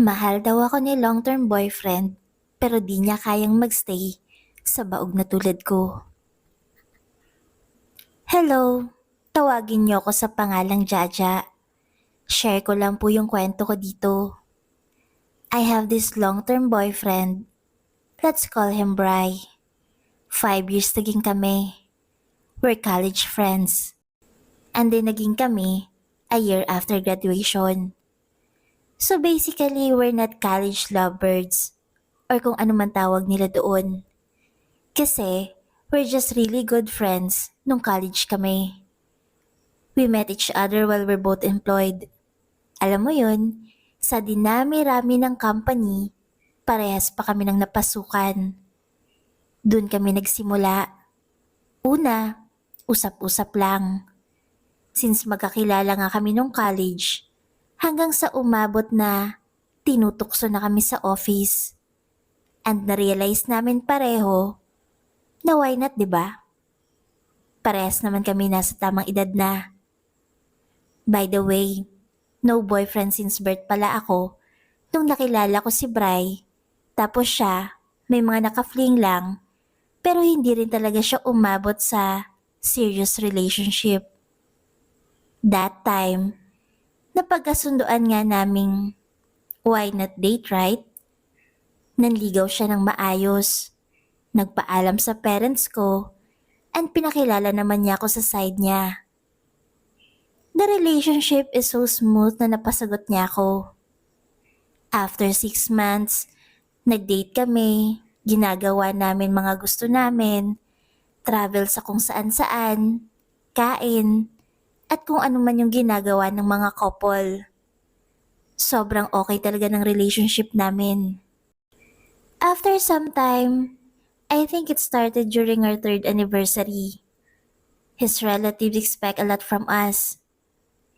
Mahal daw ako ni long-term boyfriend, pero di niya kayang magstay sa baog na tulad ko. Hello, tawagin niyo ako sa pangalang Jaja. Share ko lang po yung kwento ko dito. I have this long-term boyfriend. Let's call him Bry. 5 years naging kami. We're college friends. And then naging kami a year after graduation. So basically, we're not college lovebirds or kung ano man tawag nila doon. Kasi we're just really good friends nung college kami. We met each other while we're both employed. Alam mo yun, sa dinami-rami ng company, parehas pa kami ng napasukan. Doon kami nagsimula. Una, usap-usap lang. Since magkakilala nga kami nung college, hanggang sa umabot na tinutukso na kami sa office. And na-realize namin pareho na why not, 'di ba? Parehas naman kami nasa tamang edad na. By the way, no boyfriend since birth pala ako nung nakilala ko si Bry. Tapos siya, may mga naka-fling lang, pero hindi rin talaga siya umabot sa serious relationship. That time, napagkasunduan nga naming why not date, right? Nanligaw siya ng maayos. Nagpaalam sa parents ko and pinakilala naman niya ako sa side niya. The relationship is so smooth na napasagot niya ako. After 6 months, nag-date kami, ginagawa namin mga gusto namin, travel sa kung saan-saan, kain, at kung ano man yung ginagawa ng mga couple. Sobrang okay talaga ng relationship namin. After some time, I think it started during our third anniversary. His relatives expect a lot from us.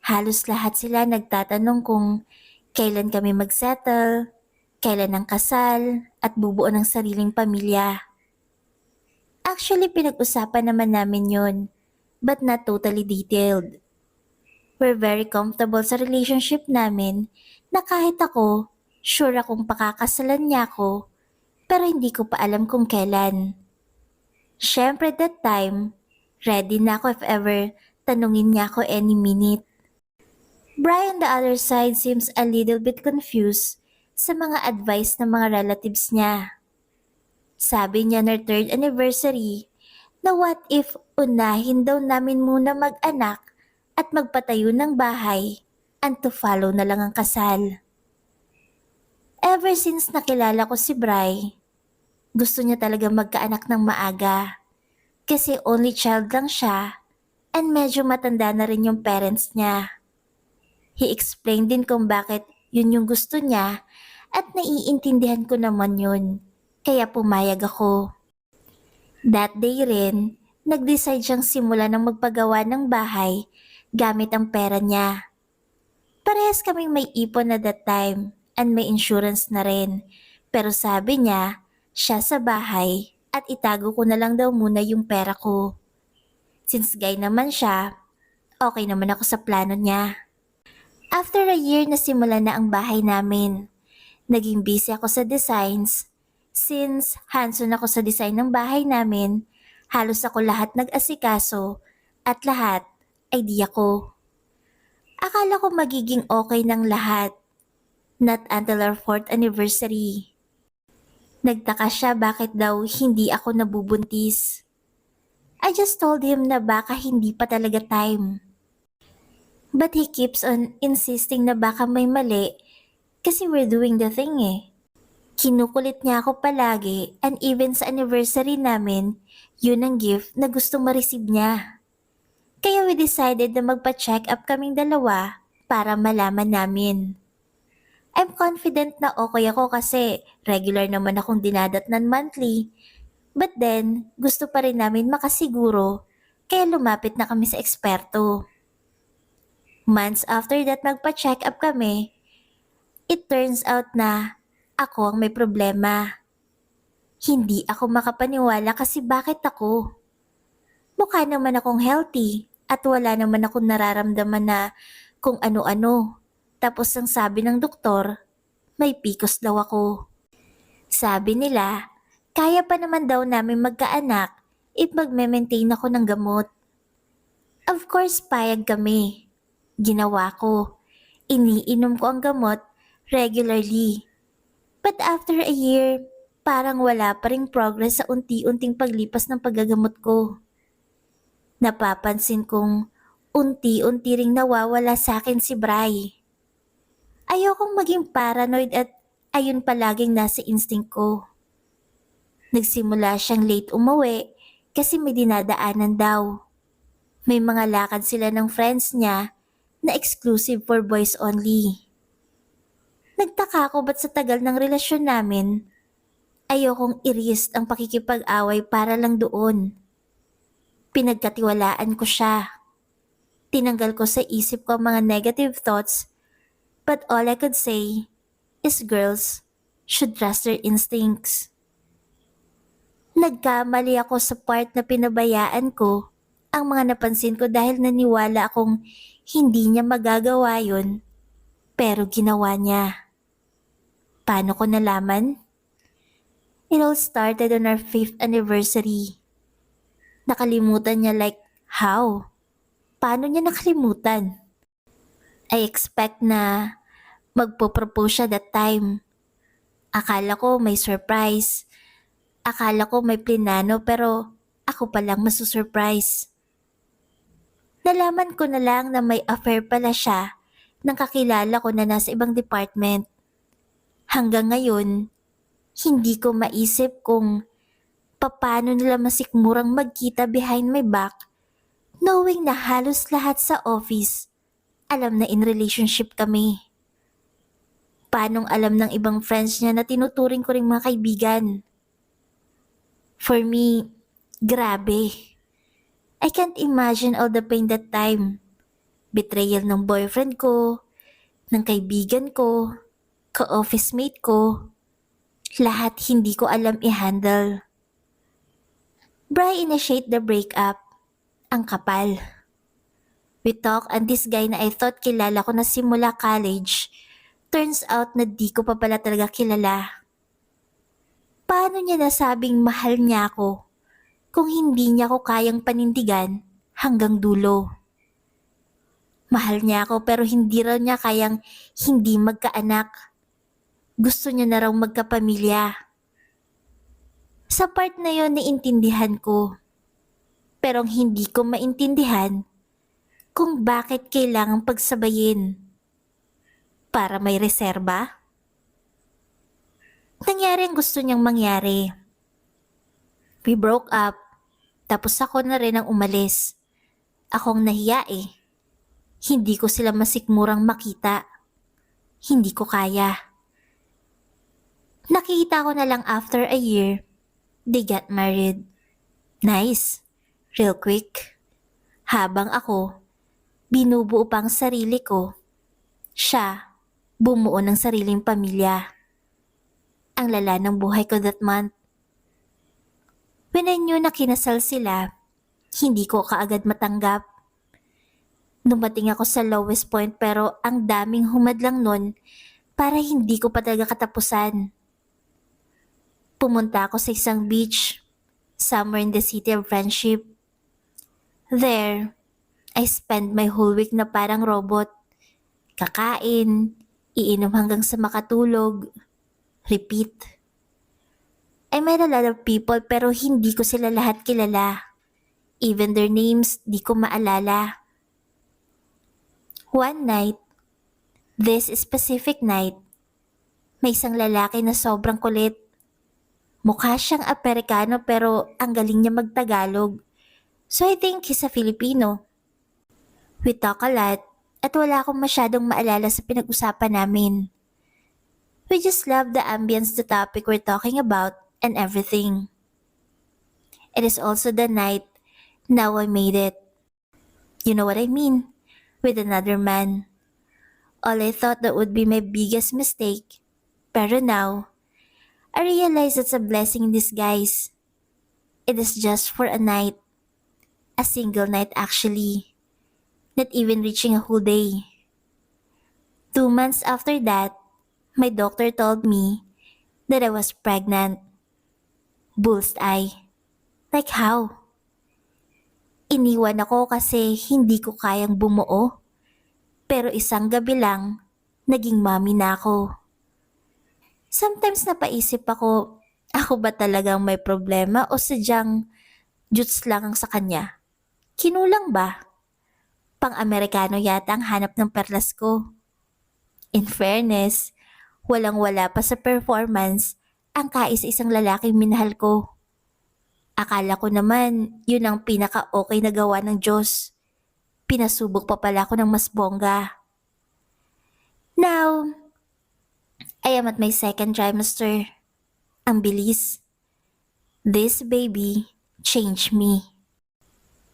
Halos lahat sila nagtatanong kung kailan kami magsettle, kailan ang kasal, at bubuo ng sariling pamilya. Actually, pinag-usapan naman namin yun, but not totally detailed. We're very comfortable sa relationship namin na kahit ako, sure akong pakakasalan niya ako, pero hindi ko pa alam kung kailan. Syempre that time, ready na ako if ever tanungin niya ako any minute. Brian the other side seems a little bit confused sa mga advice ng mga relatives niya. Sabi niya na third anniversary na what if unahin daw namin muna mag-anak at magpatayo ng bahay and to follow na lang ang kasal. Ever since nakilala ko si Bry, gusto niya talaga magkaanak ng maaga kasi only child lang siya and medyo matanda na rin yung parents niya. He explained din kung bakit yun yung gusto niya at naiintindihan ko naman yun, kaya pumayag ako. That day rin, nag-decide siyang simula ng magpagawa ng bahay gamit ang pera niya. Parehas kaming may ipon na that time and may insurance na rin, pero sabi niya, siya sa bahay at itago ko na lang daw muna yung pera ko. Since guy naman siya, okay naman ako sa plano niya. After a year na simula na ang bahay namin, naging busy ako sa designs. Since hands-on ako sa design ng bahay namin, halos ako lahat nag-asikaso at lahat idea ko. Akala ko magiging okay ng lahat. Not until our 4th anniversary. Nagtaka siya bakit daw hindi ako nabubuntis. I just told him na baka hindi pa talaga time. But he keeps on insisting na baka may mali kasi we're doing the thing eh. Kinukulit niya ako palagi and even sa anniversary namin, yun ang gift na gusto ma-receive niya. Kaya we decided na magpa-check up kaming dalawa para malaman namin. I'm confident na okay ako kasi regular naman akong dinadatnan monthly. But then, gusto pa rin namin makasiguro kaya lumapit na kami sa eksperto. Months after that magpa-check up kami, it turns out na ako ang may problema. Hindi ako makapaniwala kasi bakit ako? Mukha naman akong healthy at wala naman akong nararamdaman na kung ano-ano. Tapos ang sabi ng doktor, may PCOS daw ako. Sabi nila, kaya pa naman daw namin magkaanak if magme-maintain ako ng gamot. Of course, payag kami. Ginawa ko. Iniinom ko ang gamot regularly. But after a year, parang wala pa ring progress sa unti-unting paglipas ng paggagamot ko. Napapansin kong unti-unti ring nawawala sa akin si Bri. Ayokong maging paranoid at ayun palaging nasa instinct ko. Nagsimula siyang late umuwi kasi may dinadaanan daw. May mga lakad sila ng friends niya na exclusive for boys only. Nagtaka ako ba't sa tagal ng relasyon namin, ayokong i-risk ang pakikipag-away para lang doon. Pinagkatiwalaan ko siya. Tinanggal ko sa isip ko ang mga negative thoughts, but all I could say is girls should trust their instincts. Nagkamali ako sa part na pinabayaan ko ang mga napansin ko dahil naniwala akong hindi niya magagawa yun, pero ginawa niya. Paano ko nalaman? It all started on our 5th anniversary. Nakalimutan niya like, how? Paano niya nakalimutan? I expect na magpo-propose siya that time. Akala ko may surprise. Akala ko may plinano pero ako palang masusurprise. Nalaman ko na lang na may affair pala siya nang kakilala ko na nasa ibang department. Hanggang ngayon, hindi ko maisip kung paano nila masikmurang magkita behind my back knowing na halos lahat sa office alam na in relationship kami. Paanong alam ng ibang friends niya na tinuturing ko ring mga kaibigan? For me, grabe. I can't imagine all the pain that time. Betrayal ng boyfriend ko, ng kaibigan ko, ka-office mate ko. Lahat hindi ko alam i-handle. Bri initiate the breakup. Ang kapal. We talk and this guy na I thought kilala ko na simula college, turns out na di ko pa pala talaga kilala. Paano niya nasabing mahal niya ako kung hindi niya ako kayang panindigan hanggang dulo? Mahal niya ako pero hindi raw niya kayang hindi magkaanak. Gusto niya na raw magkapamilya. Sa part na yon naiintindihan ko. Pero ang hindi ko maintindihan kung bakit kailangang pagsabayin. Para may reserba? Nangyari ang gusto niyang mangyari. We broke up, tapos ako na rin ang umalis. Akong nahiya eh. Hindi ko sila masikmurang makita. Hindi ko kaya. Nakita ko na lang after a year, they got married. Nice. Real quick. Habang ako, binubuo pa ang sarili ko. Siya, bumuo ng sariling pamilya. Ang lala ng buhay ko that month. When I knew na kinasal sila, hindi ko kaagad matanggap. Dumating ako sa lowest point pero ang daming humadlang nun para hindi ko pa talaga katapusan. Pumunta ako sa isang beach, somewhere in the city of friendship. There, I spent my whole week na parang robot. Kakain, iinom hanggang sa makatulog. Repeat. I met a lot of people pero hindi ko sila lahat kilala. Even their names, di ko maalala. One night, this specific night, may isang lalaki na sobrang kulit. Mukha siyang Amerikano pero ang galing niya magtagalog. So I think he's a Filipino. We talk a lot at wala akong masyadong maalala sa pinag-usapan namin. We just love the ambience, the topic we're talking about, and everything. It is also the night now I made it. You know what I mean? With another man. All I thought that would be my biggest mistake. Pero now, I realize it's a blessing in disguise. It is just for a night. A single night actually. Not even reaching a whole day. 2 months after that, My doctor told me that I was pregnant. Bullseye. Like how? Iniwan ako kasi hindi ko kayang bumuo. Pero isang gabi lang, naging mommy na ako. Sometimes napaisip ako ba talagang may problema o sadyang juts lang ang sa kanya? Kinulang ba? Pang-Amerikano yata ang hanap ng perlas ko. In fairness, walang-wala pa sa performance ang kaisa-isang lalaking minahal ko. Akala ko naman yun ang pinaka-okay na gawa ng Diyos. Pinasubok pa pala ako ng mas bongga. Now, I am at my second trimester. Ang bilis. This baby changed me.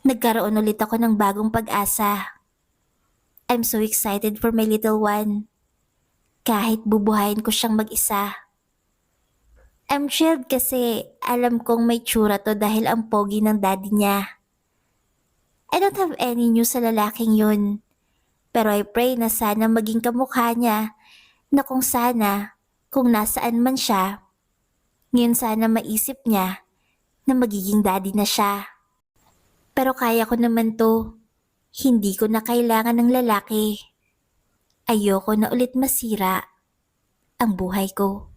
Nagkaroon ulit ako ng bagong pag-asa. I'm so excited for my little one. Kahit bubuhayin ko siyang mag-isa. I'm thrilled kasi alam kong may tsura to dahil ang pogi ng daddy niya. I don't have any news sa lalaking yun. Pero I pray na sana maging kamukha niya na kung nasaan man siya, ngayon sana maisip niya na magiging daddy na siya. Pero kaya ko naman to. Hindi ko na kailangan ng lalaki. Ayoko na ulit masira ang buhay ko.